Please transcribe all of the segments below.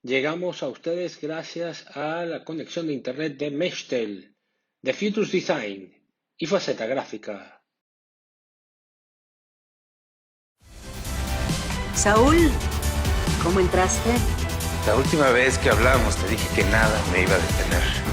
Llegamos a ustedes gracias a la conexión de Internet de Meshtel, de Futus Design y Faceta Gráfica. Saúl, ¿cómo entraste? La última vez que hablamos te dije que nada me iba a detener.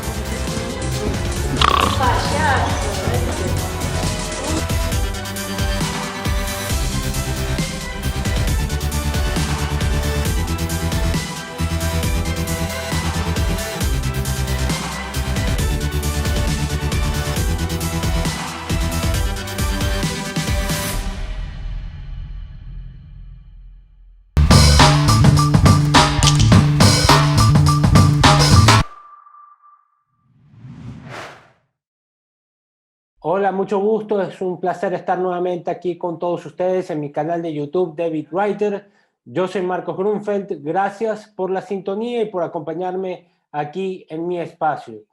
Hola, mucho gusto. Es un placer estar nuevamente aquí con todos ustedes en mi canal de YouTube, David Writer. Yo soy Marcos Grunfeld. Gracias por la sintonía y por acompañarme aquí en mi espacio.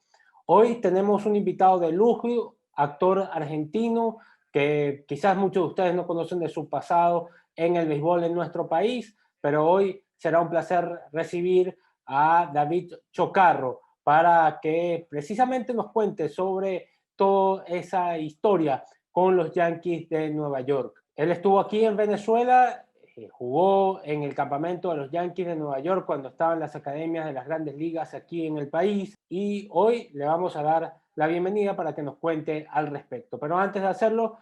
Hoy tenemos un invitado de lujo, actor argentino, que quizás muchos de ustedes no conocen de su pasado en el béisbol en nuestro país, pero hoy será un placer recibir a David Chocarro para que precisamente nos cuente sobre toda esa historia con los Yankees de Nueva York. Él estuvo aquí en Venezuela, jugó en el campamento de los Yankees de Nueva York cuando estaban las academias de las grandes ligas aquí en el país, y hoy le vamos a dar la bienvenida para que nos cuente al respecto. Pero antes de hacerlo,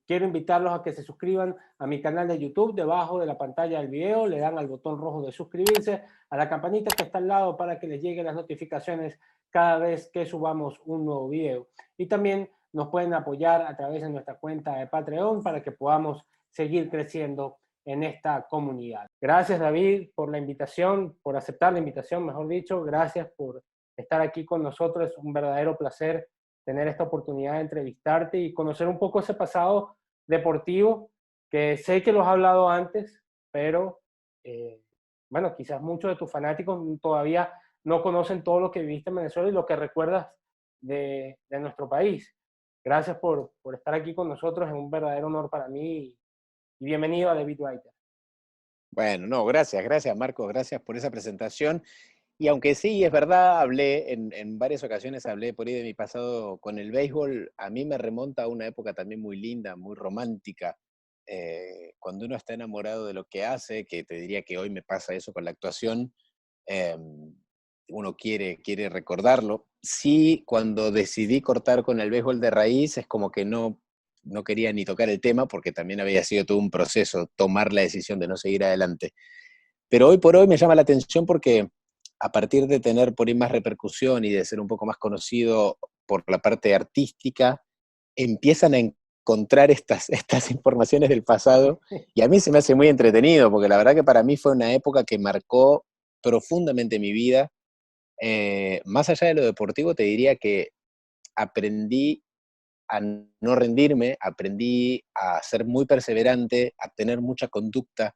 quiero invitarlos a que se suscriban a mi canal de YouTube. Debajo de la pantalla del video le dan al botón rojo de suscribirse, a la campanita que está al lado para que les lleguen las notificaciones cada vez que subamos un nuevo video. Y también nos pueden apoyar a través de nuestra cuenta de Patreon para que podamos seguir creciendo en esta comunidad. Gracias, David, por la invitación, por aceptar la invitación, mejor dicho. Gracias por estar aquí con nosotros. Es un verdadero placer tener esta oportunidad de entrevistarte y conocer un poco ese pasado deportivo que sé que lo has hablado antes, pero bueno, quizás muchos de tus fanáticos todavía no conocen todo lo que viviste en Venezuela y lo que recuerdas de nuestro país. Gracias por estar aquí con nosotros, es un verdadero honor para mí y bienvenido a David Writer. Bueno, no, gracias Marcos, gracias por esa presentación. Y aunque sí, es verdad, hablé en varias ocasiones, hablé por ahí de mi pasado con el béisbol, a mí me remonta a una época también muy linda, muy romántica, cuando uno está enamorado de lo que hace, que te diría que hoy me pasa eso con la actuación, eh, uno quiere recordarlo. Sí, cuando decidí cortar con el béisbol de raíz, es como que no quería ni tocar el tema, porque también había sido todo un proceso tomar la decisión de no seguir adelante. Pero hoy por hoy me llama la atención porque a partir de tener por ahí más repercusión y de ser un poco más conocido por la parte artística, empiezan a encontrar estas informaciones del pasado, y a mí se me hace muy entretenido, porque la verdad que para mí fue una época que marcó profundamente mi vida. Más allá de lo deportivo, te diría que aprendí a no rendirme, aprendí a ser muy perseverante, a tener mucha conducta.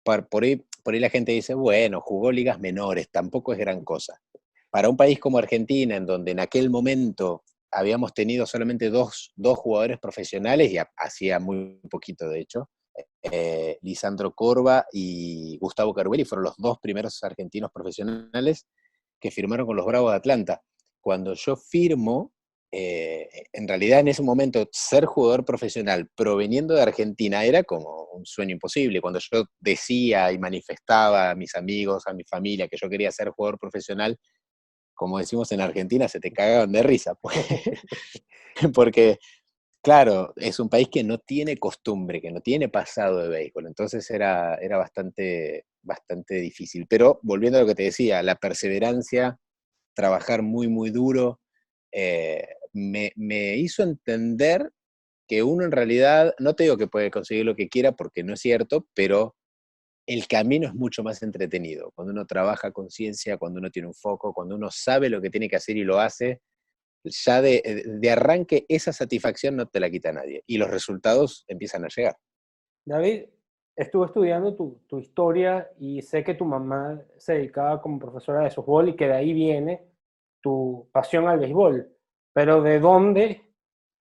Por ahí la gente dice, bueno, jugó ligas menores, tampoco es gran cosa. Para un país como Argentina, en donde en aquel momento habíamos tenido solamente dos jugadores profesionales, y hacía muy poquito de hecho, Lisandro Corva y Gustavo Carubelli fueron los dos primeros argentinos profesionales que firmaron con los Bravos de Atlanta. Cuando yo firmo, en realidad en ese momento ser jugador profesional proveniendo de Argentina era como un sueño imposible. Cuando yo decía y manifestaba a mis amigos, a mi familia, que yo quería ser jugador profesional, como decimos en Argentina, se te cagaban de risa, porque claro, es un país que no tiene costumbre, que no tiene pasado de béisbol, entonces era bastante difícil. Pero volviendo a lo que te decía, la perseverancia, trabajar muy, muy duro, me hizo entender que uno en realidad, no te digo que puede conseguir lo que quiera porque no es cierto, pero el camino es mucho más entretenido. Cuando uno trabaja con ciencia, cuando uno tiene un foco, cuando uno sabe lo que tiene que hacer y lo hace, ya de arranque esa satisfacción no te la quita nadie. Y los resultados empiezan a llegar. David, estuve estudiando tu historia y sé que tu mamá se dedicaba como profesora de softball y que de ahí viene tu pasión al béisbol. Pero ¿de dónde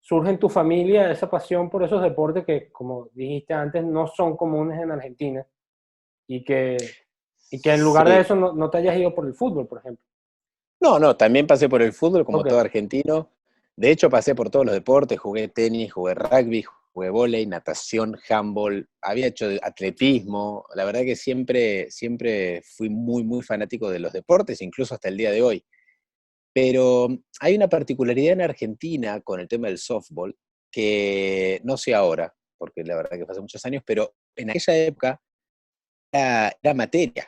surge en tu familia esa pasión por esos deportes que, como dijiste antes, no son comunes en Argentina y que Y que en lugar de Sí. eso no te hayas ido por el fútbol, por ejemplo. No, no, también pasé por el fútbol como Ok, todo argentino. De hecho, pasé por todos los deportes, jugué tenis, jugué rugby, jugué vóley, natación, handball, había hecho atletismo. La verdad que siempre fui muy, muy fanático de los deportes, incluso hasta el día de hoy. Pero hay una particularidad en Argentina con el tema del softball, que no sé ahora, porque la verdad que fue hace muchos años, pero en aquella época era materia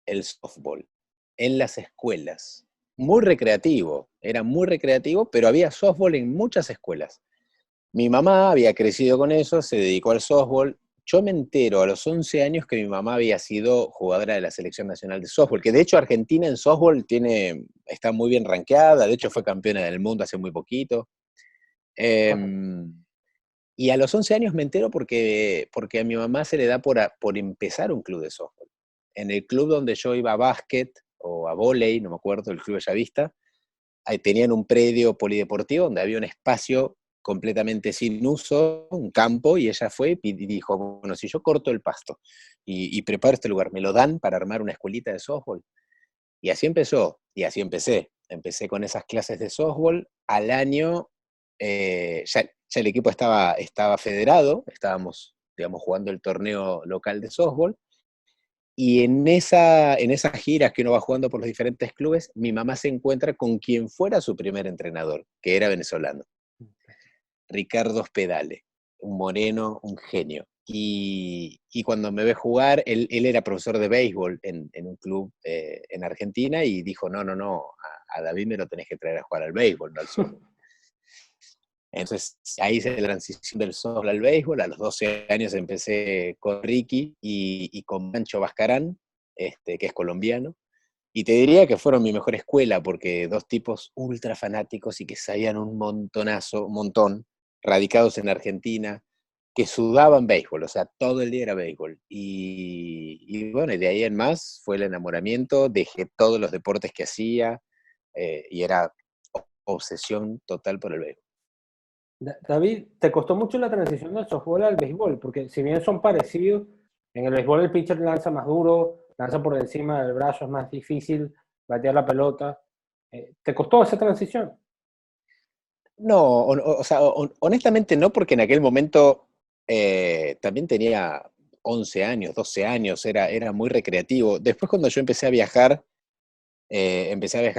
el softball en las escuelas. Muy recreativo, era muy recreativo, pero había softball en muchas escuelas. Mi mamá había crecido con eso, se dedicó al softball. Yo me entero a los 11 años que mi mamá había sido jugadora de la Selección Nacional de Softball, que de hecho Argentina en softball está muy bien rankeada, de hecho fue campeona del mundo hace muy poquito. correcto. Em, y a los 11 años me entero porque a mi mamá se le da por empezar un club de softball. En el club donde yo iba a básquet o a vóley, no me acuerdo, el club Bellavista, ahí tenían un predio polideportivo donde había un espacio completamente sin uso, un campo, y ella fue y dijo, bueno, si yo corto el pasto y preparo este lugar, ¿me lo dan para armar una escuelita de softball? Y así empezó, y así empecé. Empecé con esas clases de softball. Al año ya el equipo estaba federado, estábamos, digamos, jugando el torneo local de softball, y en esas giras que uno va jugando por los diferentes clubes, mi mamá se encuentra con quien fuera su primer entrenador, que era venezolano, Ricardo Spedale, un moreno, un genio. Y cuando me ve jugar, él era profesor de béisbol en un club en Argentina y dijo, no, a David me lo tenés que traer a jugar al béisbol, no al softball. Entonces ahí hice la transición del softball al béisbol. A los 12 años empecé con Ricky y con Mancho Bascarán, que es colombiano. Y te diría que fueron mi mejor escuela, porque dos tipos ultra fanáticos y que sabían un montón, radicados en Argentina, que sudaban béisbol, o sea, todo el día era béisbol. Y bueno, y de ahí en más fue el enamoramiento, dejé todos los deportes que hacía y era obsesión total por el béisbol. David, ¿te costó mucho la transición del softball al béisbol? Porque si bien son parecidos, en el béisbol el pitcher lanza más duro, lanza por encima del brazo, es más difícil batear la pelota. ¿Te costó esa transición? No, o sea, honestamente no, porque en aquel momento también tenía 11 años, 12 años, era muy recreativo. Después cuando yo empecé a viajar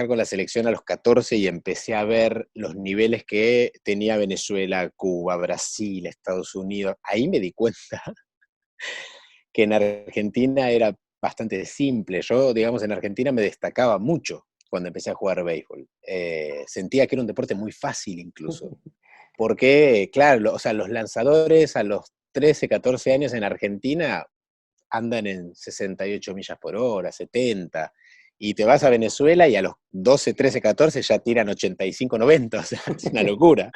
con la selección a los 14 y empecé a ver los niveles que tenía Venezuela, Cuba, Brasil, Estados Unidos. Ahí me di cuenta que en Argentina era bastante simple. Yo, digamos, en Argentina me destacaba mucho cuando empecé a jugar béisbol. Sentía que era un deporte muy fácil incluso. Porque, claro, o sea, los lanzadores a los 13, 14 años en Argentina andan en 68 millas por hora, 70, y te vas a Venezuela y a los 12, 13, 14 ya tiran 85, 90, o sea, es una locura.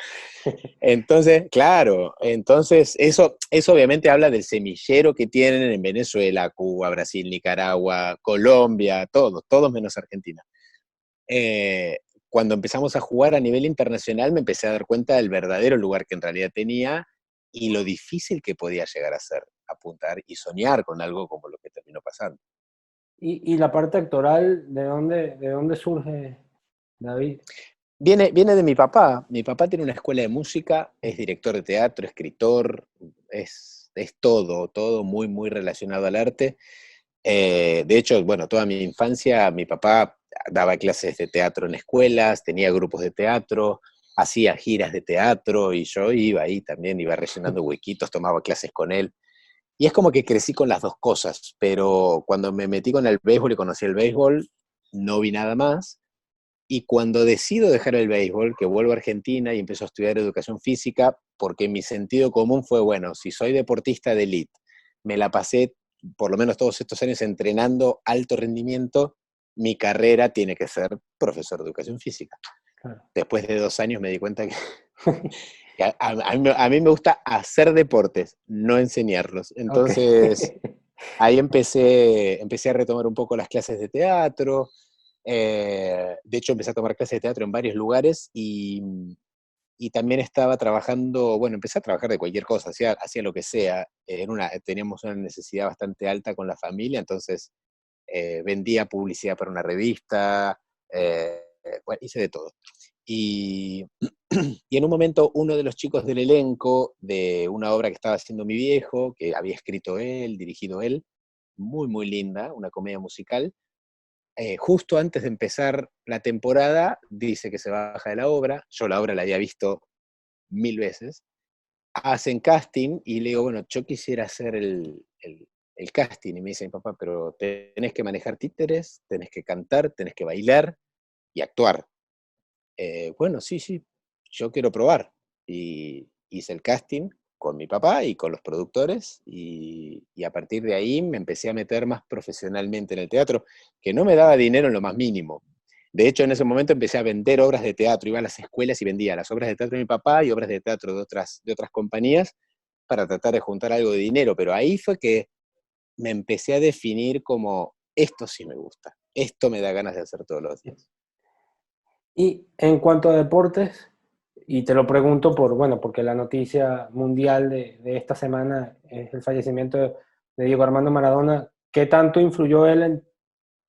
Entonces, claro, entonces eso obviamente habla del semillero que tienen en Venezuela, Cuba, Brasil, Nicaragua, Colombia, todos menos Argentina. Eh, Cuando empezamos a jugar a nivel internacional me empecé a dar cuenta del verdadero lugar que en realidad tenía y lo difícil que podía llegar a ser apuntar y soñar con algo como lo que terminó pasando. Y la parte actoral, de dónde surge, David? Viene de mi papá. Mi papá tiene una escuela de música, es director de teatro, escritor, es todo muy, muy relacionado al arte. De hecho, bueno, toda mi infancia mi papá daba clases de teatro en escuelas, tenía grupos de teatro, hacía giras de teatro y yo iba ahí también, iba rellenando huequitos, tomaba clases con él. Y es como que crecí con las dos cosas, pero cuando me metí con el béisbol y conocí el béisbol, no vi nada más. Y cuando decido dejar el béisbol, que vuelvo a Argentina y empiezo a estudiar educación física, porque mi sentido común fue, bueno, si soy deportista de élite, me la pasé por lo menos todos estos años entrenando alto rendimiento, mi carrera tiene que ser profesor de educación física. Claro. Después de 2 años me di cuenta que a mí me gusta hacer deportes, no enseñarlos. Ok. Entonces, ahí empecé a retomar un poco las clases de teatro. De hecho, empecé a tomar clases de teatro en varios lugares y también estaba trabajando, bueno, empecé a trabajar de cualquier cosa, hacía lo que sea. Teníamos una necesidad bastante alta con la familia, entonces vendía publicidad para una revista, bueno, hice de todo. Y, y en un momento uno de los chicos del elenco de una obra que estaba haciendo mi viejo, que había escrito él, dirigido él, muy, muy linda, una comedia musical, justo antes de empezar la temporada, dice que se baja de la obra. Yo la obra la había visto 1000 veces. Hacen casting y le digo, bueno, yo quisiera hacer el casting. Y me dice mi papá, pero tenés que manejar títeres, tenés que cantar, tenés que bailar y actuar. Bueno, sí, sí, yo quiero probar. Y hice el casting con mi papá y con los productores, y a partir de ahí me empecé a meter más profesionalmente en el teatro, que no me daba dinero en lo más mínimo. De hecho, en ese momento empecé a vender obras de teatro, iba a las escuelas y vendía las obras de teatro de mi papá y obras de teatro de otras compañías para tratar de juntar algo de dinero, pero ahí fue que me empecé a definir como, esto sí me gusta, esto me da ganas de hacer todos los días. Y en cuanto a deportes, y te lo pregunto bueno, porque la noticia mundial de esta semana es el fallecimiento de Diego Armando Maradona. ¿Qué tanto influyó él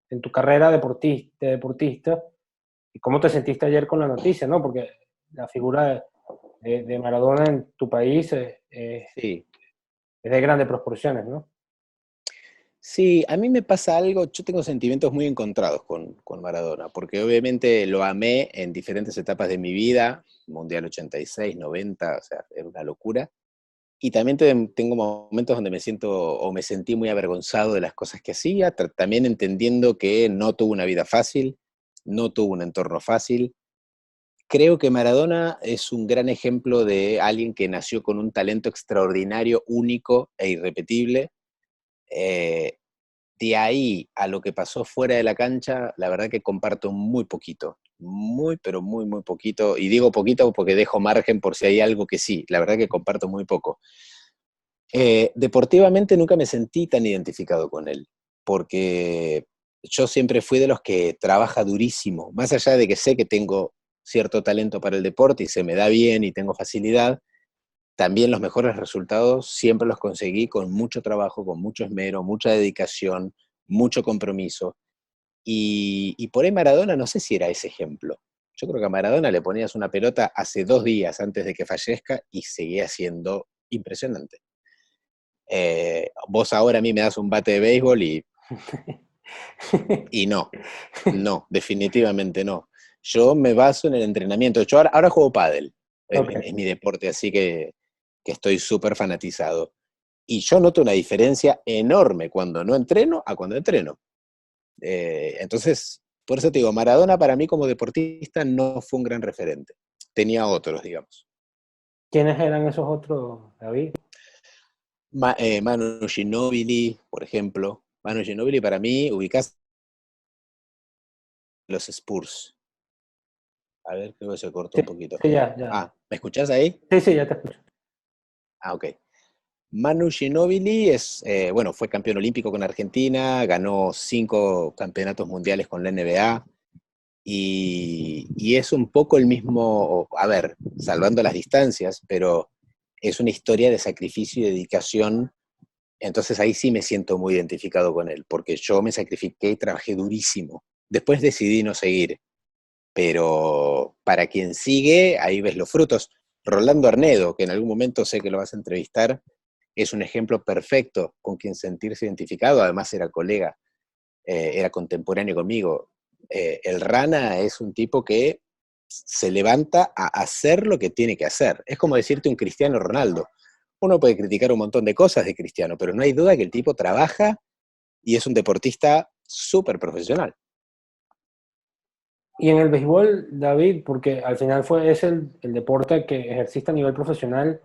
en tu carrera de deportista? ¿Y cómo te sentiste ayer con la noticia, no? Porque la figura de Maradona en tu país Sí. es de grandes proporciones, ¿no? Sí, a mí me pasa algo, yo tengo sentimientos muy encontrados con Maradona, porque obviamente lo amé en diferentes etapas de mi vida, Mundial 86, 90, o sea, era una locura. Y también tengo momentos donde me siento o me sentí muy avergonzado de las cosas que hacía, también entendiendo que no tuvo una vida fácil, no tuvo un entorno fácil. Creo que Maradona es un gran ejemplo de alguien que nació con un talento extraordinario, único e irrepetible. Eh, de ahí a lo que pasó fuera de la cancha, la verdad que comparto muy poquito, muy, pero muy, muy poquito, y digo poquito porque dejo margen por si hay algo que sí, la verdad que comparto muy poco. Deportivamente nunca me sentí tan identificado con él, porque yo siempre fui de los que trabaja durísimo, más allá de que sé que tengo cierto talento para el deporte y se me da bien y tengo facilidad, también los mejores resultados siempre los conseguí con mucho trabajo, con mucho esmero, mucha dedicación, mucho compromiso. Y por ahí Maradona no sé si era ese ejemplo. Yo creo que a Maradona le ponías una pelota hace 2 días antes de que fallezca y seguía siendo impresionante. Vos ahora a mí me das un bate de béisbol y no, no, definitivamente no. Yo me baso en el entrenamiento. Yo ahora juego pádel, Okay. es mi deporte, así que estoy súper fanatizado. Y yo noto una diferencia enorme cuando no entreno a cuando entreno. Entonces, por eso te digo, Maradona para mí como deportista no fue un gran referente. Tenía otros, digamos. ¿Quiénes eran esos otros, David? Manu Ginóbili, por ejemplo. Manu Ginóbili para mí, ubicás los Spurs. A ver, creo que se cortó Sí, un poquito. sí, ya. Ah, ¿me escuchás ahí? Sí, sí, ya te escucho. Ah, ok. Manu Ginóbili bueno, fue campeón olímpico con Argentina, ganó 5 campeonatos mundiales con la NBA, y es un poco el mismo, a ver, salvando las distancias, pero es una historia de sacrificio y dedicación. Entonces ahí sí me siento muy identificado con él, porque yo me sacrifiqué y trabajé durísimo. Después decidí no seguir, pero para quien sigue, ahí ves los frutos. Rolando Arnedo, que en algún momento sé que lo vas a entrevistar, es un ejemplo perfecto con quien sentirse identificado, además era colega, era contemporáneo conmigo. El Rana es un tipo que se levanta a hacer lo que tiene que hacer. Es como decirte un Cristiano Ronaldo. Uno puede criticar un montón de cosas de Cristiano, pero no hay duda que el tipo trabaja y es un deportista súper profesional. Y en el béisbol, David, porque al final es el deporte que ejerciste a nivel profesional,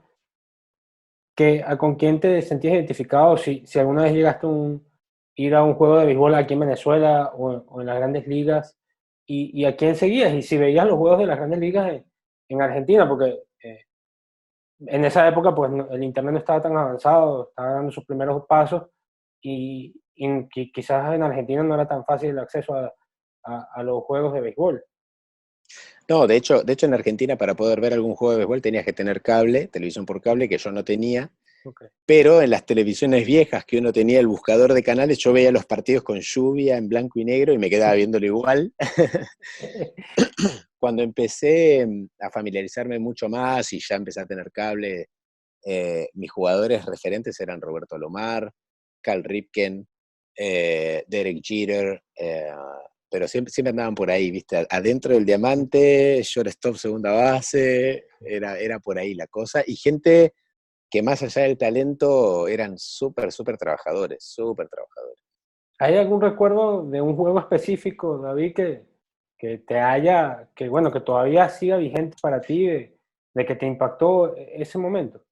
¿con quién te sentías identificado? Si alguna vez llegaste ir a un juego de béisbol aquí en Venezuela o en las grandes ligas, y a quién seguías, y si veías los juegos de las grandes ligas en Argentina, porque en esa época pues el internet no estaba tan avanzado, estaba dando sus primeros pasos, y quizás en Argentina no era tan fácil el acceso a los juegos de béisbol. No, de hecho en Argentina para poder ver algún juego de béisbol tenías que tener cable, televisión por cable, que yo no tenía. Ok. Pero en las televisiones viejas que uno tenía el buscador de canales, yo veía los partidos con lluvia en blanco y negro y me quedaba viéndolo igual. Cuando empecé a familiarizarme mucho más y ya empecé a tener cable, mis jugadores referentes eran Roberto Alomar, Cal Ripken, Derek Jeter, pero siempre andaban por ahí, ¿viste? Adentro del diamante, shortstop, segunda base, era por ahí la cosa. Y gente que más allá del talento eran súper trabajadores, súper trabajadores. ¿Hay algún recuerdo de un juego específico, David, que te haya, que bueno, que todavía siga vigente para ti, de que te impactó ese momento?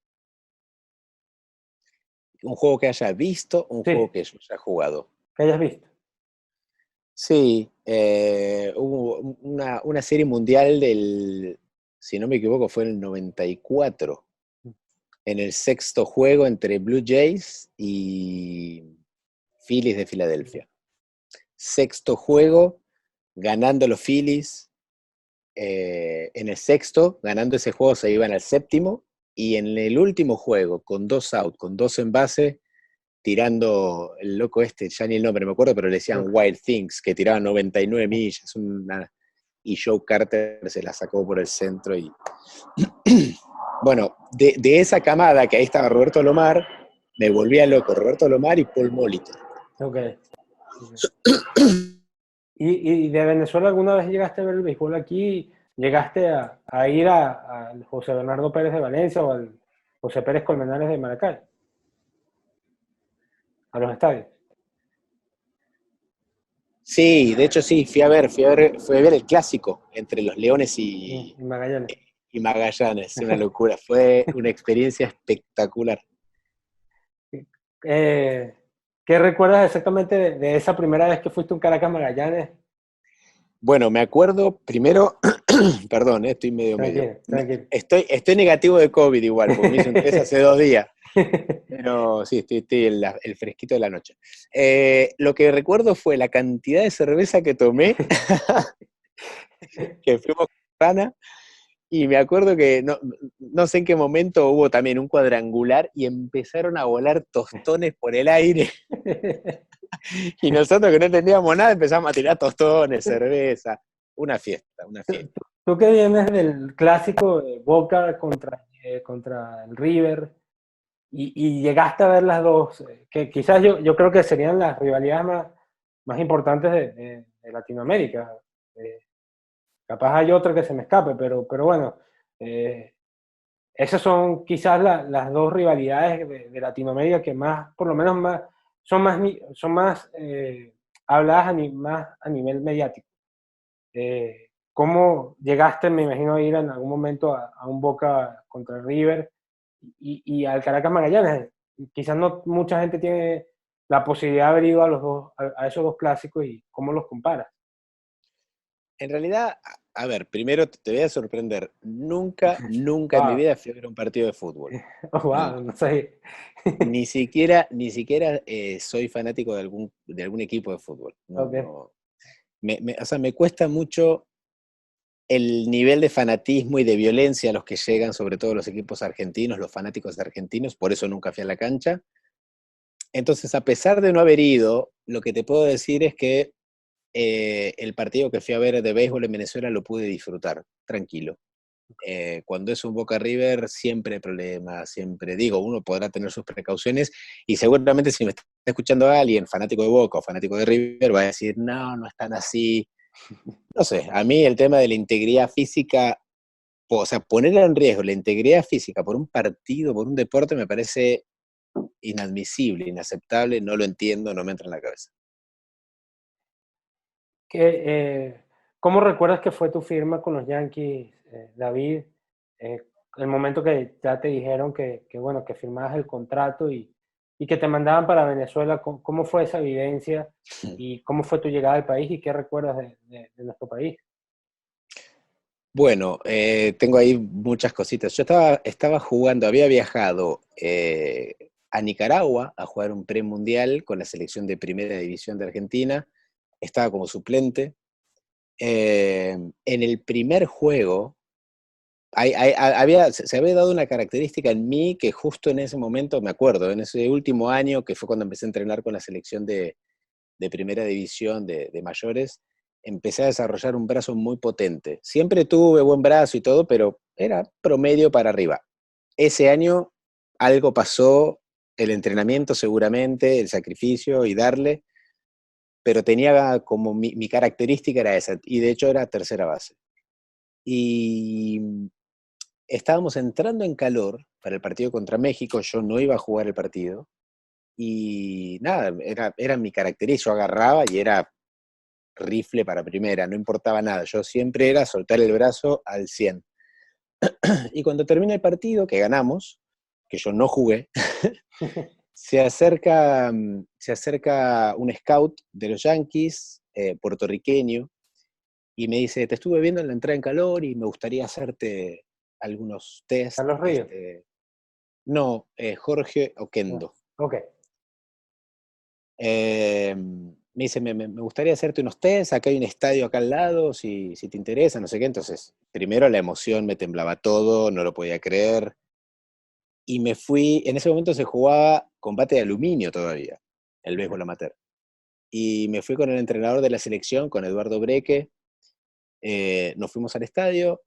Un juego que haya visto, un juego Sí, que yo haya jugado. que hayas visto. Sí, hubo una serie mundial si no me equivoco, fue en el 94, en el sexto juego entre Blue Jays y Phillies de Filadelfia. Sexto juego, ganando los Phillies. En el sexto, ganando ese juego, se iban al séptimo. Y en el último juego, con 2 outs, con 2 en base, tirando el loco ya ni el nombre me acuerdo, pero le decían Wild Things, que tiraba 99 millas, y Joe Carter se la sacó por el centro. Y bueno, de esa camada, que ahí estaba Roberto Alomar, me volvía loco, Roberto Alomar y Paul Molitor. Ok. ¿Y de Venezuela alguna vez llegaste a ver el béisbol aquí? ¿Llegaste a ir a José Bernardo Pérez de Valencia o al José Pérez Colmenares de Maracay? A los estadios. Sí, de hecho sí, fui a ver el clásico entre los Leones Y Magallanes. y Magallanes, una locura, fue una experiencia espectacular. Eh, ¿Qué recuerdas exactamente de esa primera vez que fuiste a un Caracas Magallanes? Bueno, me acuerdo primero, perdón, estoy medio. Tranquilo, tranquilo. Estoy negativo de COVID igual, porque me hice un test hace 2 días. Pero sí, estoy el fresquito de la noche. Lo que recuerdo fue la cantidad de cerveza que tomé, que fuimos con Rana, y me acuerdo que no sé en qué momento hubo también un cuadrangular y empezaron a volar tostones por el aire. Y nosotros que no entendíamos nada empezamos a tirar tostones, cerveza. Una fiesta, una fiesta. Tú que vienes del clásico de Boca contra el River y llegaste a ver las dos, que quizás yo creo que serían las rivalidades más importantes de Latinoamérica. Capaz hay otra que se me escape, pero bueno, esas son quizás las dos rivalidades de Latinoamérica que más, por lo menos son más habladas más a nivel mediático. ¿Cómo llegaste, me imagino, a ir en algún momento a un Boca contra el River y al Caracas Magallanes? Quizás no mucha gente tiene la posibilidad de haber ido a esos dos clásicos y cómo los comparas. En realidad, a ver, primero te voy a sorprender. Nunca en mi Wow, vida fui a ver un partido de fútbol. oh, wow, Nunca. no sé. Ni siquiera soy fanático de algún equipo de fútbol. No, Okay. no. O sea, me cuesta mucho el nivel de fanatismo y de violencia a los que llegan, sobre todo los equipos argentinos, los fanáticos argentinos, por eso nunca fui a la cancha. Entonces, a pesar de no haber ido, lo que te puedo decir es que el partido que fui a ver de béisbol en Venezuela lo pude disfrutar, tranquilo. Cuando es un Boca River siempre hay problemas, siempre digo, uno podrá tener sus precauciones y seguramente si me está escuchando alguien fanático de Boca o fanático de River va a decir, no, no están así. No sé, a mí el tema de la integridad física, o sea, poner en riesgo la integridad física por un partido, por un deporte, me parece inadmisible, inaceptable, no lo entiendo, no me entra en la cabeza. ¿Cómo recuerdas que fue tu firma con los Yankees, David? Eh, el momento que ya te dijeron bueno, que firmabas el contrato y que te mandaban para Venezuela, ¿cómo fue esa vivencia y cómo fue tu llegada al país y qué recuerdas de nuestro país? Bueno, tengo ahí muchas cositas. Yo estaba jugando, había viajado a Nicaragua a jugar un premundial con la selección de Primera División de Argentina. Estaba como suplente. En el primer juego se había dado una característica en mí que justo en ese momento, me acuerdo, en ese último año, que fue cuando empecé a entrenar con la selección de primera división de mayores, empecé a desarrollar un brazo muy potente. Siempre tuve buen brazo y todo, pero era promedio para arriba. Ese año algo pasó, el entrenamiento seguramente, el sacrificio y darle, pero tenía como mi característica era esa, y de hecho era tercera base. Y estábamos entrando en calor para el partido contra México, yo no iba a jugar el partido, y nada, era mi característica, yo agarraba y era rifle para primera, no importaba nada, yo siempre era soltar el brazo al 100. Y cuando termina el partido, que ganamos, que yo no jugué, se acerca un scout de los Yankees, puertorriqueño, y me dice, te estuve viendo en la entrada en calor y me gustaría hacerte algunos test. Carlos Ríos. No, Jorge Oquendo. Ok. Me dice, me gustaría hacerte unos test, acá hay un estadio acá al lado, si te interesa, no sé qué. Entonces, primero la emoción, me temblaba todo, no lo podía creer. Y me fui, en ese momento se jugaba con bate de aluminio todavía, el béisbol amateur. Y me fui con el entrenador de la selección, con Eduardo Breque. Nos fuimos al estadio.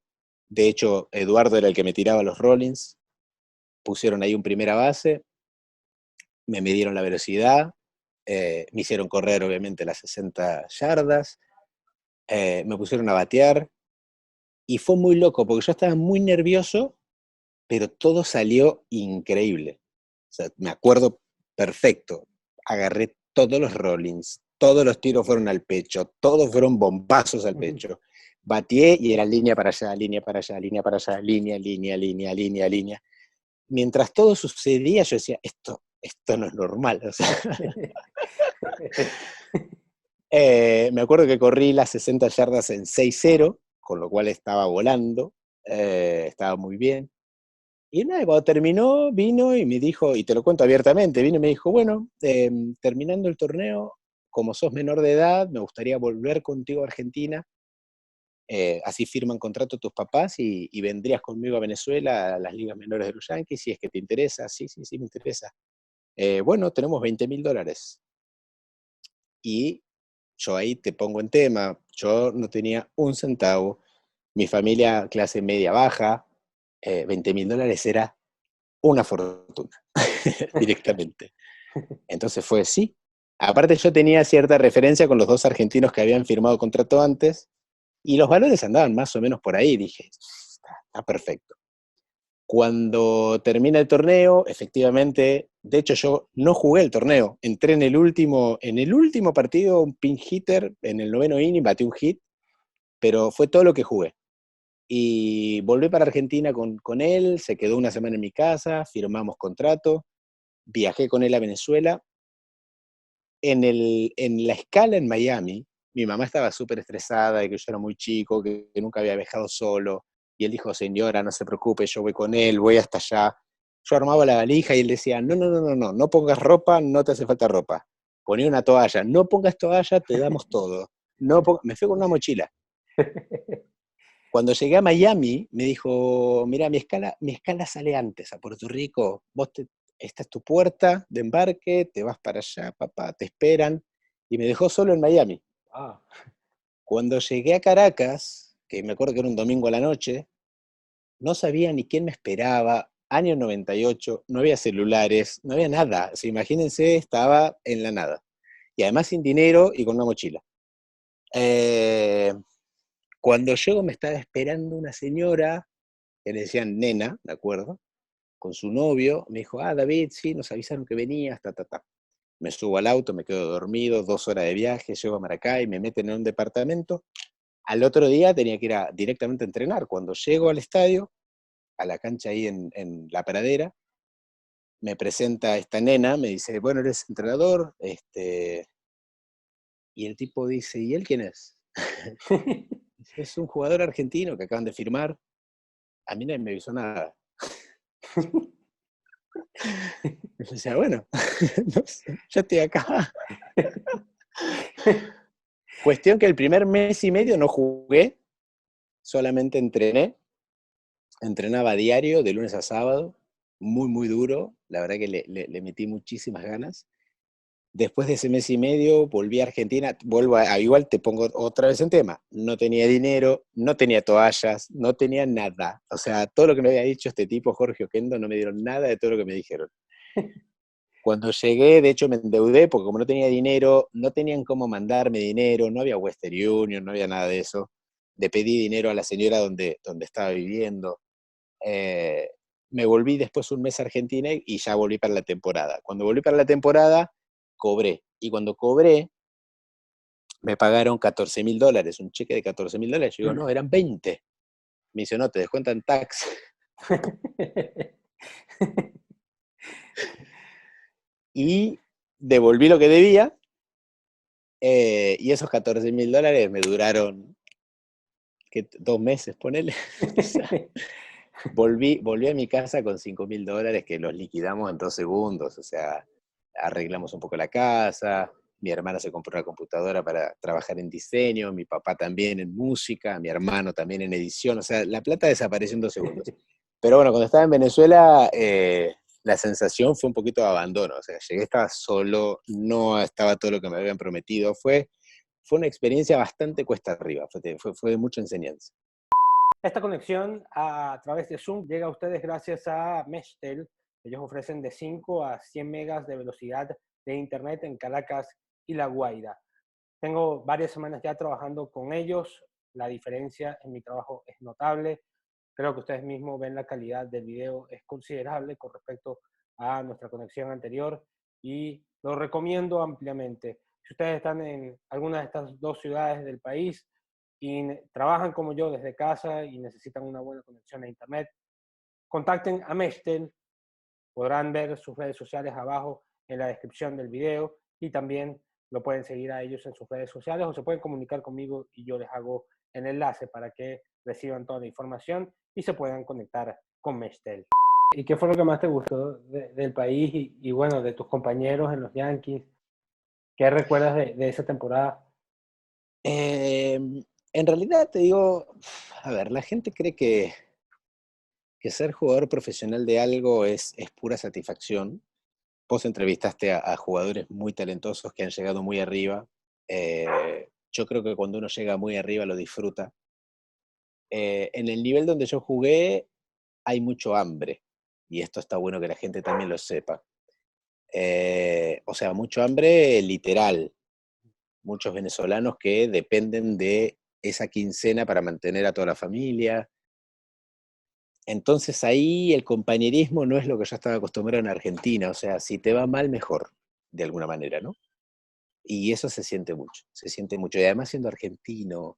De hecho, Eduardo era el que me tiraba los rollings. Pusieron ahí un primera base. Me midieron la velocidad. Me hicieron correr, obviamente, las 60 yardas. Me pusieron a batear. Y fue muy loco, porque yo estaba muy nervioso, pero todo salió increíble. O sea, me acuerdo perfecto. Agarré todos los rollings, todos los tiros fueron al pecho, todos fueron bombazos al pecho. Bateé y era línea para allá, línea para allá, línea para allá, línea, línea, línea, línea, línea. Mientras todo sucedía, yo decía, esto no es normal. O sea, me acuerdo que corrí las 60 yardas en 6-0, con lo cual estaba volando, estaba muy bien. Y nada, cuando terminó, vino y me dijo, y te lo cuento abiertamente, vino y me dijo, bueno, terminando el torneo, como sos menor de edad, me gustaría volver contigo a Argentina, así firman contrato tus papás y vendrías conmigo a Venezuela, a las ligas menores de los Yankees, si es que te interesa. Sí, me interesa. Bueno, tenemos $20,000. Y yo ahí te pongo en tema, yo no tenía un centavo, mi familia clase media baja, $20,000 era una fortuna, directamente. Entonces fue sí. Aparte yo tenía cierta referencia con los dos argentinos que habían firmado contrato antes, y los valores andaban más o menos por ahí, dije, está perfecto. Cuando termina el torneo, efectivamente, de hecho yo no jugué el torneo, entré en el último partido, un pin hitter, en el 9º inning, batí un hit, pero fue todo lo que jugué. Y volví para Argentina con él, se quedó una semana en mi casa, firmamos contrato, viajé con él a Venezuela. En la escala en Miami, mi mamá estaba súper estresada de que yo era muy chico, que nunca había viajado solo, y él dijo, señora, no se preocupe, yo voy con él, voy hasta allá. Yo armaba la valija y él decía, no pongas ropa, no te hace falta ropa. Ponía una toalla, no pongas toalla, te damos todo. Me fui con una mochila. Cuando llegué a Miami, me dijo, mira, mi escala sale antes a Puerto Rico, esta es tu puerta de embarque, te vas para allá, papá, te esperan, y me dejó solo en Miami. Ah. Cuando llegué a Caracas, que me acuerdo que era un domingo a la noche, no sabía ni quién me esperaba, año 98, no había celulares, no había nada, o sea, imagínense, estaba en la nada, y además sin dinero y con una mochila. Cuando llego me estaba esperando una señora, que le decían nena, ¿de acuerdo?, con su novio, me dijo, David, sí, nos avisaron que venías, Me subo al auto, me quedo dormido, 2 horas de viaje, llego a Maracay, me meten en un departamento. Al otro día tenía que ir directamente a entrenar. Cuando llego al estadio, a la cancha ahí en La Pradera, me presenta esta nena, me dice, bueno, eres entrenador, y el tipo dice, ¿y él quién es? Es un jugador argentino que acaban de firmar. A mí nadie me avisó nada. Yo decía, bueno, no sé, yo estoy acá. Cuestión que el primer mes y medio no jugué, solamente entrené. entrenaba a diario, de lunes a sábado, muy, muy duro, la verdad que le metí muchísimas ganas. Después de ese mes y medio volví a Argentina, igual te pongo otra vez en tema, no tenía dinero, no tenía toallas, no tenía nada. O sea, todo lo que me había dicho este tipo, Jorge Oquendo, no me dieron nada de todo lo que me dijeron. Cuando llegué, de hecho me endeudé porque como no tenía dinero, no tenían cómo mandarme dinero, no había Western Union, no había nada de eso. Le pedí dinero a la señora donde estaba viviendo. Eh, Me volví después un mes a Argentina y ya volví para la temporada. Cuando volví para la temporada, cobré. Y cuando cobré, me pagaron $14.000, un cheque de $14.000. Yo digo, no, eran 20. Me dice, no, te descuentan tax. Y devolví lo que debía, y esos $14.000 me duraron 2 meses, ponele. O sea, volví a mi casa con $5.000 que los liquidamos en 2 segundos. O sea, arreglamos un poco la casa, mi hermana se compró una computadora para trabajar en diseño, mi papá también en música, mi hermano también en edición. O sea, la plata desapareció en 2 segundos. Pero bueno, cuando estaba en Venezuela, la sensación fue un poquito de abandono. O sea, llegué, estaba solo, no estaba todo lo que me habían prometido. Fue una experiencia bastante cuesta arriba, fue de mucha enseñanza. Esta conexión a través de Zoom llega a ustedes gracias a Meshtel. Ellos ofrecen de 5 a 100 megas de velocidad de internet en Caracas y La Guaira. Tengo varias semanas ya trabajando con ellos. La diferencia en mi trabajo es notable. Creo que ustedes mismos ven la calidad del video es considerable con respecto a nuestra conexión anterior y lo recomiendo ampliamente. Si ustedes están en alguna de estas dos ciudades del país y trabajan como yo desde casa y necesitan una buena conexión a internet, contacten a Meshtel. Podrán ver sus redes sociales abajo en la descripción del video y también lo pueden seguir a ellos en sus redes sociales o se pueden comunicar conmigo y yo les hago el enlace para que reciban toda la información y se puedan conectar con Meshtel. ¿Y qué fue lo que más te gustó del país y bueno, de tus compañeros en los Yankees? ¿Qué recuerdas de esa temporada? En realidad te digo, a ver, la gente cree que ser jugador profesional de algo es pura satisfacción. Vos entrevistaste a jugadores muy talentosos que han llegado muy arriba. Yo creo que cuando uno llega muy arriba lo disfruta. En el nivel donde yo jugué hay mucho hambre, y esto está bueno que la gente también lo sepa. O sea, mucho hambre literal. Muchos venezolanos que dependen de esa quincena para mantener a toda la familia. Entonces ahí el compañerismo no es lo que yo estaba acostumbrado en Argentina. O sea, si te va mal, mejor, de alguna manera, ¿no? Y eso se siente mucho, se siente mucho. Y además siendo argentino,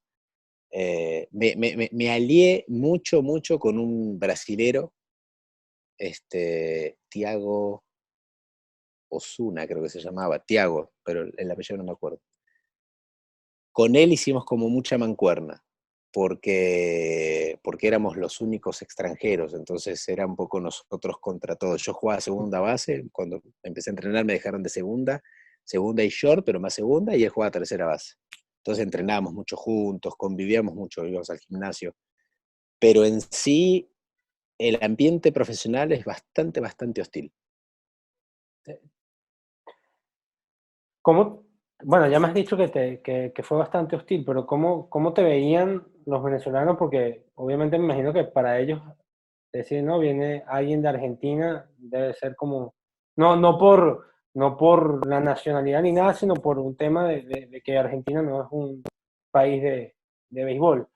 me alié mucho, mucho con un brasilero, Thiago Osuna, creo que se llamaba, Thiago, pero el apellido no me acuerdo. Con él hicimos como mucha mancuerna, porque éramos los únicos extranjeros, entonces era un poco nosotros contra todos. Yo jugaba segunda base, cuando empecé a entrenar me dejaron de segunda y short, pero más segunda, y él jugaba tercera base. Entonces entrenábamos mucho juntos, convivíamos mucho, íbamos al gimnasio, pero en sí el ambiente profesional es bastante, bastante hostil. ¿Cómo, bueno, ya me has dicho que fue bastante hostil, pero ¿cómo te veían los venezolanos? Porque obviamente me imagino que para ellos decir, no, viene alguien de Argentina, debe ser como, no por la nacionalidad ni nada, sino por un tema de que Argentina no es un país de béisbol.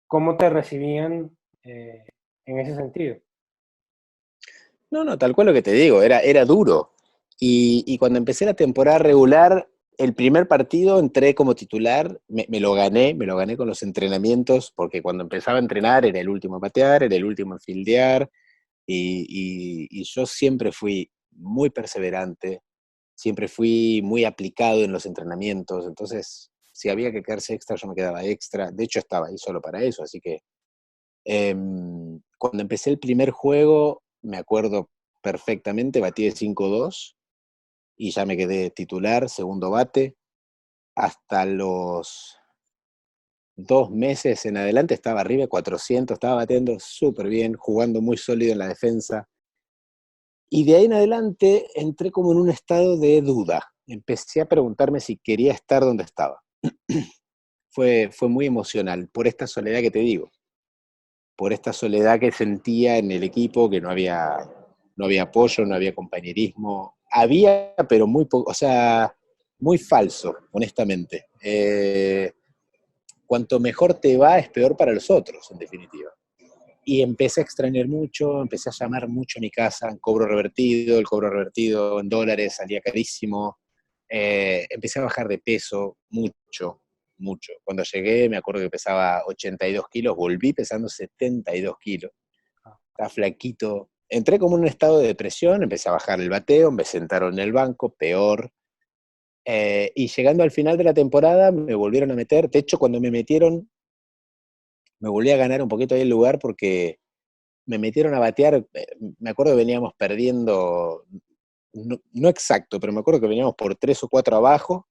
¿Cómo te recibían en ese sentido? No, no, tal cual lo que te digo, era duro. Y cuando empecé la temporada regular, el primer partido entré como titular, me lo gané con los entrenamientos, porque cuando empezaba a entrenar era el último a patear, era el último a fildear, y yo siempre fui muy perseverante, siempre fui muy aplicado en los entrenamientos, entonces si había que quedarse extra, yo me quedaba extra. De hecho estaba ahí solo para eso, así que cuando empecé el primer juego, me acuerdo perfectamente, batí de 5-2 y ya me quedé titular, segundo bate, hasta los 2 meses en adelante estaba arriba de 400, estaba batiendo súper bien, jugando muy sólido en la defensa. Y de ahí en adelante entré como en un estado de duda. Empecé a preguntarme si quería estar donde estaba. Fue muy emocional, por esta soledad que te digo, por esta soledad que sentía en el equipo, que no había apoyo, no había compañerismo. Había, pero muy poco, o sea, muy falso, honestamente. Cuanto mejor te va, es peor para los otros, en definitiva. Y empecé a extrañar mucho, empecé a llamar mucho a mi casa, el cobro revertido en dólares salía carísimo. Empecé a bajar de peso mucho, mucho. Cuando llegué me acuerdo que pesaba 82 kilos, volví pesando 72 kilos. Estaba flaquito. Entré como en un estado de depresión, empecé a bajar el bateo, me sentaron en el banco, peor. Y llegando al final de la temporada me volvieron a meter. De hecho, cuando me metieron, me volví a ganar un poquito ahí el lugar porque me metieron a batear. Me acuerdo que veníamos perdiendo, no exacto, pero me acuerdo que veníamos por 3 o 4 abajo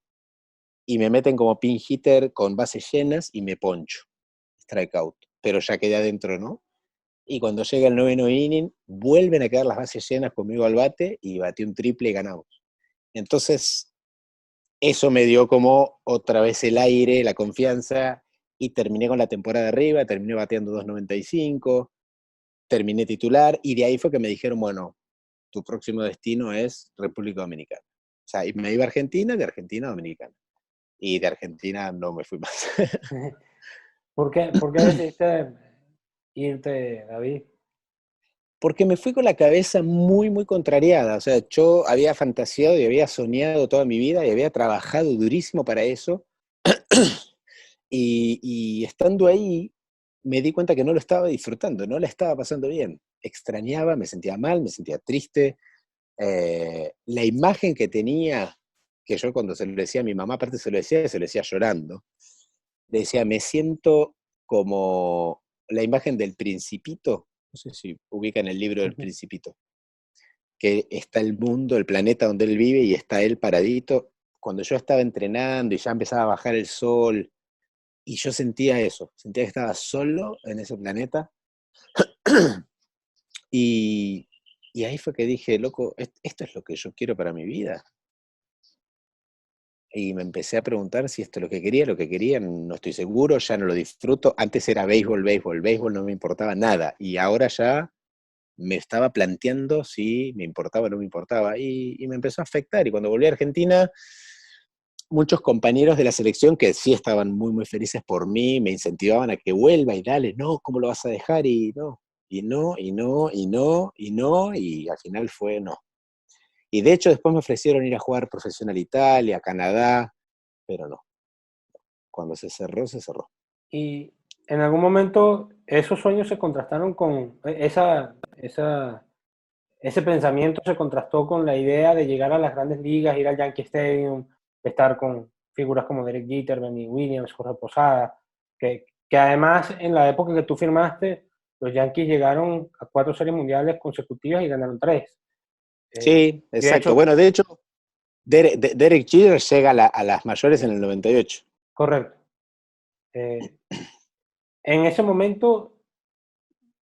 y me meten como pin hitter con bases llenas y me poncho, strikeout, pero ya quedé adentro, ¿no? Y cuando llega el noveno inning, vuelven a quedar las bases llenas conmigo al bate y batí un triple y ganamos. Entonces, eso me dio como otra vez el aire, la confianza, y terminé con la temporada arriba, terminé bateando 2.95, terminé titular, y de ahí fue que me dijeron, bueno, tu próximo destino es República Dominicana. O sea, y me iba a Argentina, de Argentina a Dominicana. Y de Argentina no me fui más. Por qué decidiste irte, David? Porque me fui con la cabeza muy, muy contrariada. O sea, yo había fantaseado y había soñado toda mi vida y había trabajado durísimo para eso. Y estando ahí, me di cuenta que no lo estaba disfrutando, no la estaba pasando bien. Extrañaba, me sentía mal, me sentía triste. La imagen que tenía, que yo cuando se lo decía a mi mamá, aparte se lo decía llorando, le decía, me siento como la imagen del Principito, no sé si ubican el libro del Principito, que está el mundo, el planeta donde él vive y está él paradito. Cuando yo estaba entrenando y ya empezaba a bajar el sol, y yo sentía eso, sentía que estaba solo en ese planeta, y, y ahí fue que dije, loco, esto es lo que yo quiero para mi vida. Y me empecé a preguntar si esto es lo que quería, no estoy seguro, ya no lo disfruto. Antes era béisbol, béisbol, béisbol, no me importaba nada. Y ahora ya me estaba planteando si me importaba o no me importaba. Y me empezó a afectar. Y cuando volví a Argentina, muchos compañeros de la selección que sí estaban muy, muy felices por mí, me incentivaban a que vuelva y dale, no, ¿cómo lo vas a dejar? Y no, y no, y no, y no, y no, y al final fue no. Y de hecho después me ofrecieron ir a jugar profesional a Italia, a Canadá, pero no. Cuando se cerró, se cerró. Y en algún momento esos sueños se contrastaron con ese pensamiento se contrastó con la idea de llegar a las grandes ligas, ir al Yankee Stadium, estar con figuras como Derek Jeter, Benny Williams, Jorge Posada, que además en la época que tú firmaste, los Yankees llegaron a 4 series mundiales consecutivas y ganaron 3. Sí, De exacto. hecho, Bueno, de hecho, Derek Jeter llega a las mayores en el 98. correcto. Eh, en ese momento,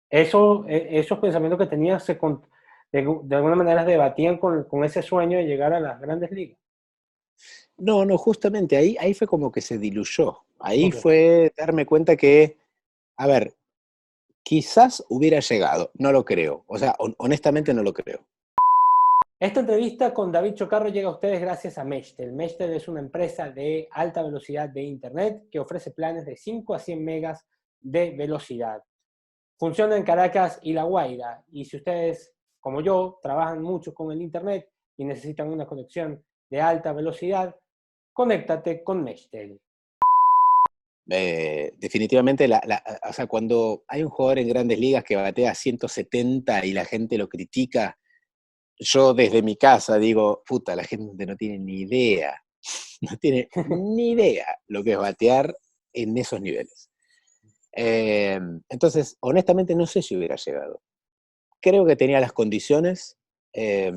esos pensamientos que tenías de alguna manera debatían con ese sueño de llegar a las grandes ligas. No, no, justamente ahí fue como que se diluyó. Ahí Ok. fue darme cuenta que, a ver, quizás hubiera llegado, no lo creo. O sea, honestamente no lo creo. Esta entrevista con David Chocarro llega a ustedes gracias a Meshtel. Meshtel es una empresa de alta velocidad de Internet que ofrece planes de 5 a 100 megas de velocidad. Funciona en Caracas y La Guaira. Y si ustedes, como yo, trabajan mucho con el Internet y necesitan una conexión de alta velocidad, conéctate con Meshtel. Definitivamente, o sea, cuando hay un jugador en grandes ligas que batea 170 y la gente lo critica, yo desde mi casa digo, puta, la gente no tiene ni idea, no tiene ni idea lo que es batear en esos niveles. Entonces, honestamente no sé si hubiera llegado. Creo que tenía las condiciones, eh,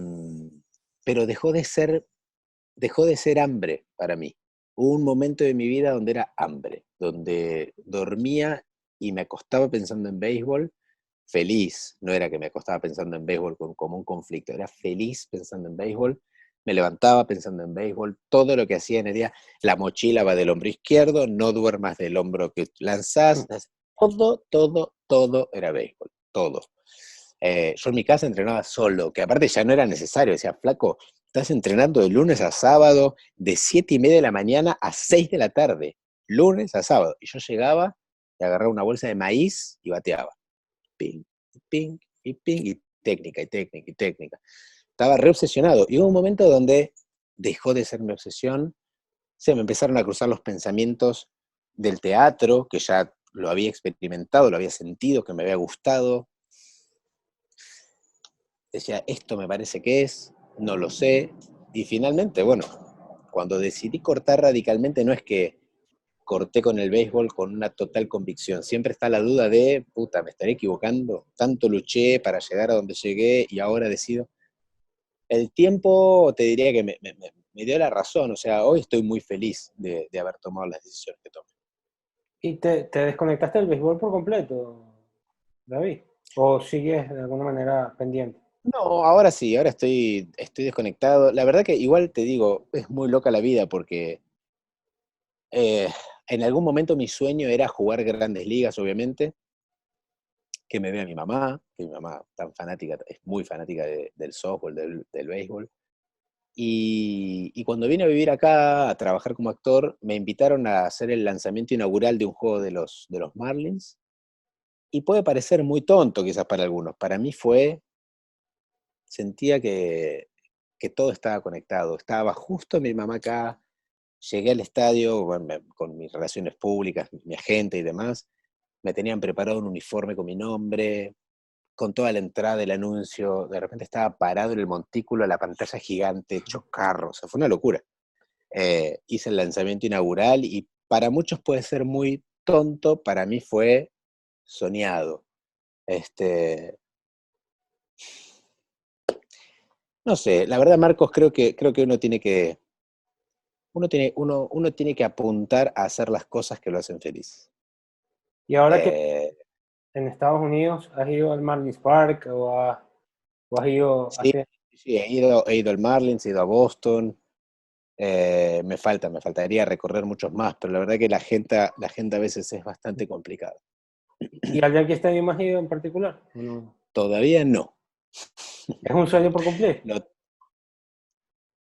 pero dejó de ser hambre para mí. Hubo un momento de mi vida donde era hambre, donde dormía y me acostaba pensando en béisbol, feliz. No era que me acostaba pensando en béisbol como un conflicto, era feliz pensando en béisbol. Me levantaba pensando en béisbol, todo lo que hacía en el día, la mochila va del hombro izquierdo, no duermas del hombro que lanzás, todo era béisbol, todo. Yo en mi casa entrenaba solo, que aparte ya no era necesario, decía, flaco, estás entrenando de lunes a sábado, de 7:30 de la mañana a 6 de la tarde, lunes a sábado. Y yo llegaba y agarraba una bolsa de maíz y bateaba. Ping, ping, y ping, y técnica, y técnica, y técnica. Estaba re obsesionado. Y hubo un momento donde dejó de ser mi obsesión, se me empezaron a cruzar los pensamientos del teatro, que ya lo había experimentado, lo había sentido, que me había gustado. Decía, esto me parece que es, no lo sé. Y finalmente, bueno, cuando decidí cortar radicalmente, no es que corté con el béisbol con una total convicción. Siempre está la duda de, puta, me estaré equivocando. Tanto luché para llegar a donde llegué y ahora decido. El tiempo te diría que me dio la razón. O sea, hoy estoy muy feliz de haber tomado las decisiones que tomé. ¿Y te desconectaste del béisbol por completo, David? ¿O sigues de alguna manera pendiente? No, ahora sí, ahora estoy desconectado. La verdad que igual te digo, es muy loca la vida porque Eh, en algún momento mi sueño era jugar grandes ligas, obviamente, que me vea mi mamá tan fanática, es muy fanática del softball, del béisbol. Y cuando vine a vivir acá, a trabajar como actor, me invitaron a hacer el lanzamiento inaugural de un juego de los Marlins. Y puede parecer muy tonto quizás para algunos. Para mí sentía que todo estaba conectado. Estaba justo mi mamá acá, llegué al estadio, bueno, con mis relaciones públicas, mi agente y demás, me tenían preparado un uniforme con mi nombre, con toda la entrada del anuncio, de repente estaba parado en el montículo, la pantalla gigante, hecho carro, o sea, fue una locura. Hice el lanzamiento inaugural y para muchos puede ser muy tonto, para mí fue soñado. Este, no sé, la verdad, Marcos, creo que uno tiene que apuntar a hacer las cosas que lo hacen feliz. Y ahora que Eh, en Estados Unidos, ¿has ido al Marlins Park o has ido sí, hacia... sí, he ido al Marlins, he ido a Boston. Me faltaría recorrer muchos más, pero la verdad que la gente a veces es bastante complicada. ¿Y al Yankee Stadium has ido en particular? ¿O no? Todavía no. ¿Es un sueño por cumplir? No,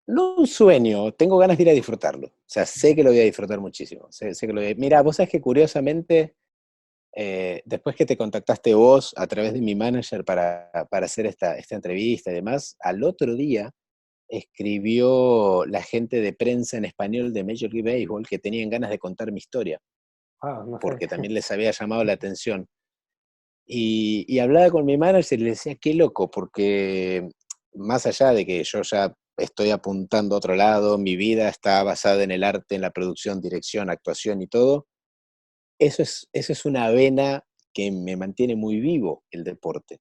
no un sueño, tengo ganas de ir a disfrutarlo. O sea, sé que lo voy a disfrutar muchísimo. Sé que Mira, vos sabés que curiosamente, después que te contactaste vos a través de mi manager para hacer esta entrevista y demás, al otro día escribió la gente de prensa en español de Major League Baseball que tenían ganas de contar mi historia, Ah, no sé. porque también les había llamado la atención. Y hablaba con mi manager y le decía, qué loco, porque más allá de que yo ya estoy apuntando a otro lado, mi vida está basada en el arte, en la producción, dirección, actuación y todo, eso es una vena que me mantiene muy vivo el deporte.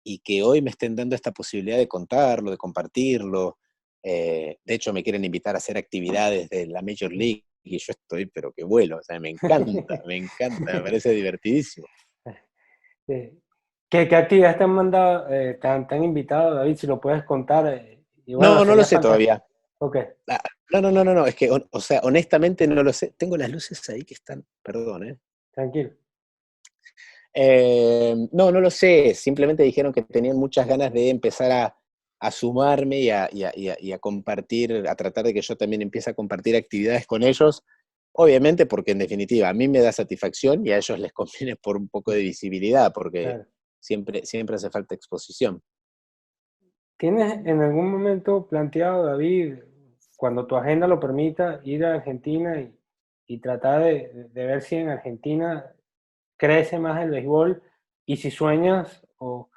Y que hoy me estén dando esta posibilidad de contarlo, de compartirlo. De hecho, me quieren invitar a hacer actividades de la Major League y yo estoy, pero que vuelo, o sea, me encanta, me parece divertidísimo. Sí. ¿Qué actividades te han mandado, te han invitado, David? Si lo puedes contar. Y bueno, No, no lo sería sé fantástico. todavía. Ok, Ah, no, no, no, no, no, es que, o sea, honestamente no lo sé. Tengo las luces ahí que están, perdón, ¿eh? tranquilo. No, no lo sé, simplemente dijeron que tenían muchas ganas de empezar a sumarme y a compartir, a tratar de que yo también empiece a compartir actividades con ellos, obviamente porque en definitiva a mí me da satisfacción y a ellos les conviene por un poco de visibilidad, porque Claro. siempre hace falta exposición. ¿Tienes en algún momento planteado, David, cuando tu agenda lo permita, ir a Argentina y tratar de ver si en Argentina crece más el béisbol y si sueñas o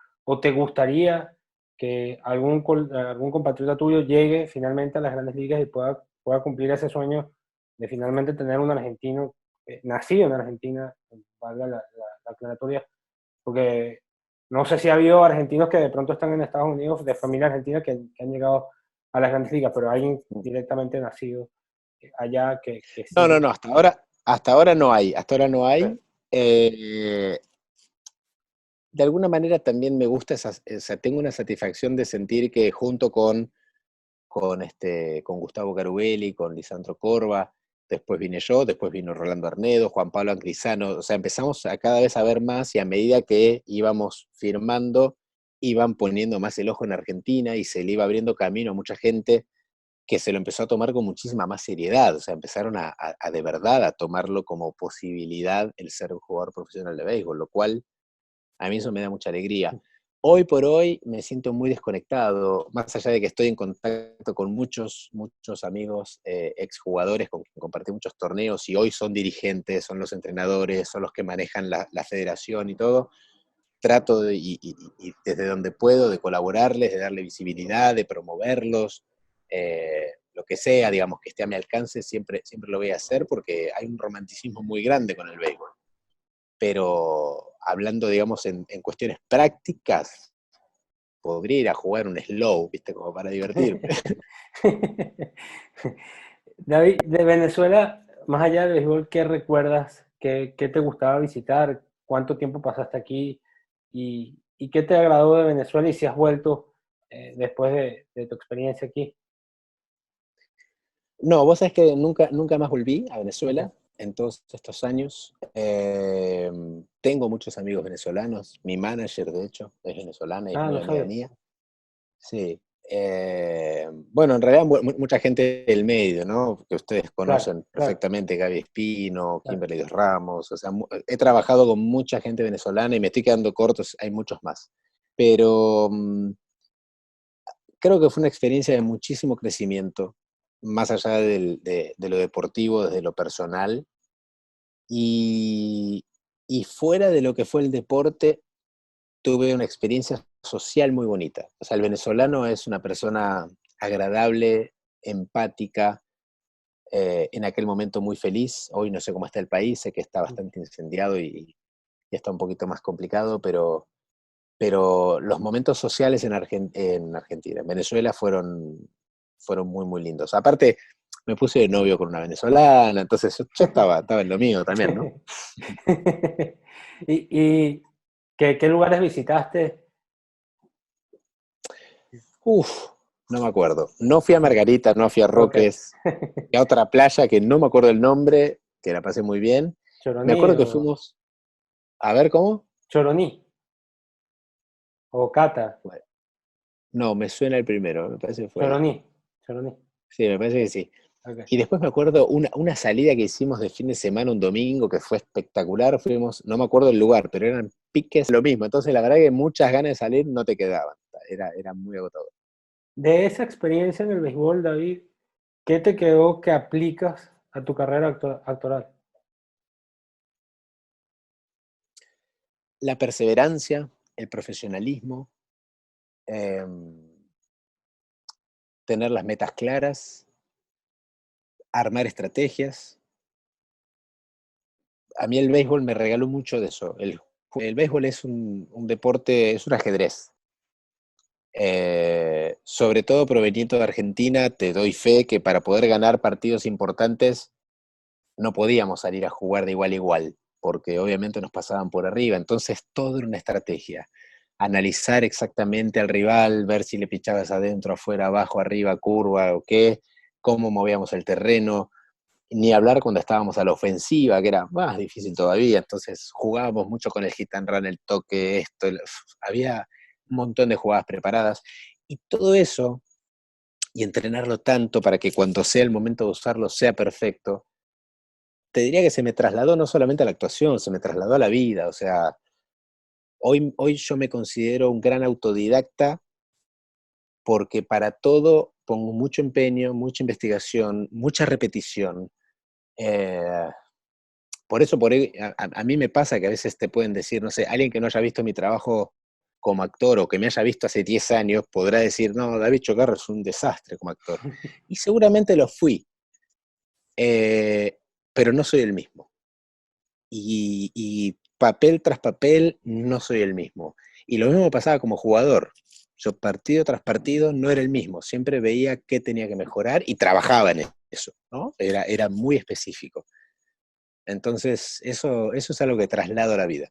te gustaría que algún compatriota tuyo llegue finalmente a las grandes ligas y pueda cumplir ese sueño de finalmente tener un argentino nacido en Argentina, valga la aclaratoria, porque no sé si ha habido argentinos que de pronto están en Estados Unidos de familia argentina que han llegado a las grandes ligas, pero alguien directamente nacido allá que No, no, sí. no, hasta ahora no hay, hasta ahora no Ok. hay. Eh, de alguna manera también me gusta tengo una satisfacción de sentir que junto con Gustavo Carubelli, con Lisandro Corva, después vine yo, después vino Rolando Arnedo, Juan Pablo Angrisano, o sea, empezamos a cada vez a ver más y a medida que íbamos firmando, iban poniendo más el ojo en Argentina y se le iba abriendo camino a mucha gente que se lo empezó a tomar con muchísima más seriedad, o sea, empezaron a de verdad a tomarlo como posibilidad el ser un jugador profesional de béisbol, lo cual a mí eso me da mucha alegría. Hoy por hoy me siento muy desconectado, más allá de que estoy en contacto con muchos, muchos amigos, exjugadores con quien compartí muchos torneos y hoy son dirigentes, son los entrenadores, son los que manejan la federación y todo. Trato y desde donde puedo de colaborarles, de darle visibilidad, de promoverlos, lo que sea, digamos, que esté a mi alcance, siempre, siempre lo voy a hacer porque hay un romanticismo muy grande con el béisbol. Pero hablando, digamos, en cuestiones prácticas, podría ir a jugar un slow, ¿viste? Como para divertirme. David, de Venezuela, más allá del béisbol, ¿qué recuerdas? ¿Qué te gustaba visitar? ¿Cuánto tiempo pasaste aquí? ¿Y qué te agradó de Venezuela y si has vuelto después de tu experiencia aquí? No, vos sabés que nunca más volví a Okay. Venezuela en todos estos años. Tengo muchos amigos venezolanos. Mi manager, de hecho, es venezolana y es Ah, muy no amiga sabía. mía. Sí. Bueno, en realidad mucha gente del medio, ¿no? Que ustedes Claro, conocen claro, perfectamente, Gaby Espino, claro. Kimberly Dos Ramos, o sea, he trabajado con mucha gente venezolana y me estoy quedando corto, hay muchos más. Pero creo que fue una experiencia de muchísimo crecimiento, más allá de lo deportivo, desde lo personal, y, y fuera de lo que fue el deporte, tuve una experiencia social muy bonita. O sea, el venezolano es una persona agradable, empática, en aquel momento muy feliz. Hoy no sé cómo está el país, sé que está bastante incendiado y está un poquito más complicado, pero los momentos sociales en Argentina, en Venezuela, fueron muy, muy lindos. Aparte, me puse de novio con una venezolana, entonces yo estaba en lo mío también, ¿no? ¿Y qué lugares visitaste? Uf, no me acuerdo. No fui a Margarita, no fui a Ok. Roques, fui a otra playa que no me acuerdo el nombre, que la pasé muy bien. Me Choroní acuerdo que fuimos, a ver cómo. Choroní o Cata. Bueno, no, me suena el primero, me parece que fue ahí. Choroní. Choroní. Sí, me parece que sí. Ok. Y después me acuerdo una salida que hicimos de fin de semana, un domingo, que fue espectacular. Fuimos, no me acuerdo el lugar, pero eran piques lo mismo. Entonces, la verdad que muchas ganas de salir no te quedaban. Era muy agotador. De esa experiencia en el béisbol, David, ¿qué te quedó que aplicas a tu carrera actoral? La perseverancia, el profesionalismo, eh, tener las metas claras, armar estrategias. A mí el béisbol me regaló mucho de eso. El béisbol es un deporte, es un ajedrez. Sobre todo proveniendo de Argentina, te doy fe que para poder ganar partidos importantes no podíamos salir a jugar de igual a igual, porque obviamente nos pasaban por arriba. Entonces todo era una estrategia. Analizar exactamente al rival, ver si le pichabas adentro, afuera, abajo, arriba, curva o qué, cómo movíamos el terreno, ni hablar cuando estábamos a la ofensiva, que era más difícil todavía. Entonces jugábamos mucho con el hit and run, el toque, había un montón de jugadas preparadas. Y todo eso, y entrenarlo tanto para que cuando sea el momento de usarlo sea perfecto, te diría que se me trasladó no solamente a la actuación, se me trasladó a la vida. O sea, hoy yo me considero un gran autodidacta porque para todo pongo mucho empeño, mucha investigación, mucha repetición. Eh, a mí me pasa que a veces te pueden decir, no sé, alguien que no haya visto mi trabajo como actor o que me haya visto hace 10 años podrá decir, no, David Chocarro es un desastre como actor. Y seguramente lo fui, eh, pero no soy el mismo. Y papel tras papel no soy el mismo. Y lo mismo pasaba como jugador. Yo partido tras partido no era el mismo. Siempre veía qué tenía que mejorar y trabajaba en eso, ¿no? Era muy específico. Entonces, eso es algo que traslado a la vida.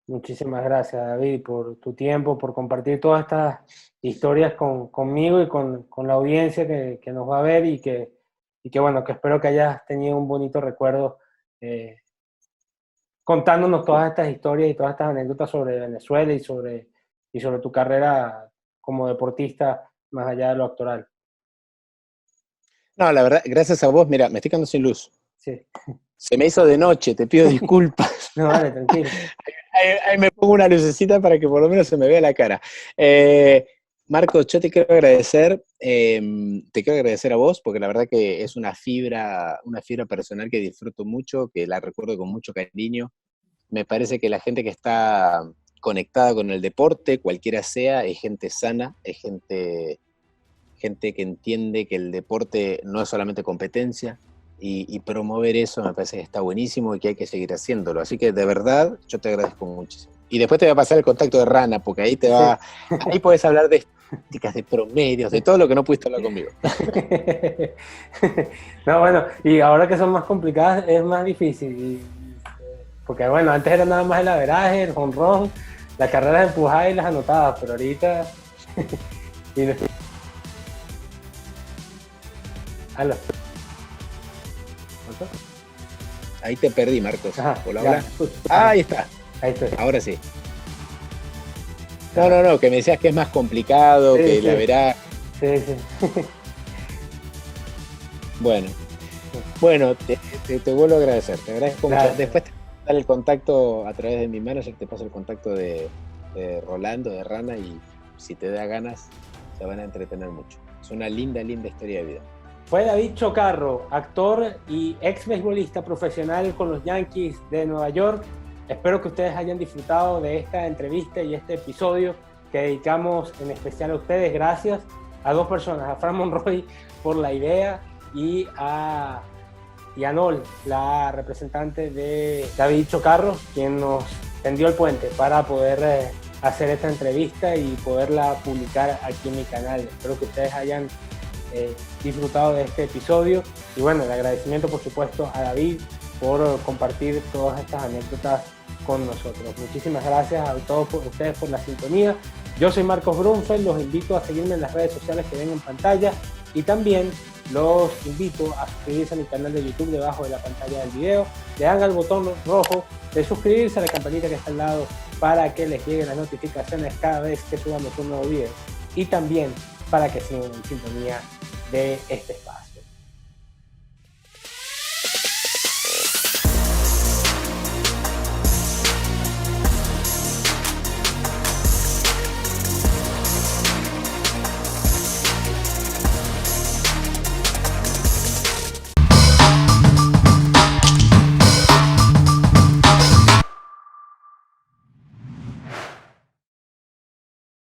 Muchísimas gracias, David, por tu tiempo, por compartir todas estas historias conmigo y con la audiencia que nos va a ver y que bueno, que espero que hayas tenido un bonito recuerdo contándonos todas estas historias y todas estas anécdotas sobre Venezuela y sobre tu carrera como deportista más allá de lo actoral. No, la verdad, gracias a vos, mira, me estoy quedando sin luz. Sí. Se me hizo de noche, te pido disculpas. No, vale, tranquilo. Ahí me pongo una lucecita para que por lo menos se me vea la cara. Marcos, yo te quiero agradecer a vos, porque la verdad que es una fibra personal que disfruto mucho, que la recuerdo con mucho cariño. Me parece que la gente que está conectada con el deporte, cualquiera sea, es gente sana, es gente que entiende que el deporte no es solamente competencia, y promover eso me parece que está buenísimo y que hay que seguir haciéndolo. Así que de verdad, yo te agradezco muchísimo. Y después te voy a pasar el contacto de Rana, porque ahí ahí puedes hablar de estadísticas, de promedios, de todo lo que no pudiste hablar conmigo. No, bueno, y ahora que son más complicadas es más difícil. Porque bueno, antes era nada más el averaje, el jonrón, las carreras empujadas y las anotadas, pero ahorita... Aló. Ahí te perdí, Marcos. Ajá, Hola, ya, hola. justo. Ahí está. Ahí estoy. Ahora sí. No, que me decías que es más complicado, Sí, que sí. la verás. Sí. Bueno, te vuelvo a agradecer. Te agradezco mucho. Gracias. Después te voy a dar el contacto a través de mi manager, te paso el contacto de Rolando, de Rana, y si te da ganas, se van a entretener mucho. Es una linda historia de vida. Fue David Chocarro, actor y ex beisbolista profesional con los Yankees de Nueva York. Espero que ustedes hayan disfrutado de esta entrevista y este episodio que dedicamos en especial a ustedes. Gracias a dos personas, a Fran Monroy por la idea y a Nol, la representante de David Chocarro, quien nos tendió el puente para poder hacer esta entrevista y poderla publicar aquí en mi canal. Espero que ustedes hayan disfrutado de este episodio y bueno, el agradecimiento por supuesto a David por compartir todas estas anécdotas con nosotros. Muchísimas gracias a todos ustedes por la sintonía. Yo soy Marcos Grunfeld, los invito a seguirme en las redes sociales que ven en pantalla y también los invito a suscribirse a mi canal de YouTube debajo de la pantalla del video. Le dan al botón rojo de suscribirse, a la campanita que está al lado para que les lleguen las notificaciones cada vez que subamos un nuevo video y también para que sigan en sintonía de este espacio.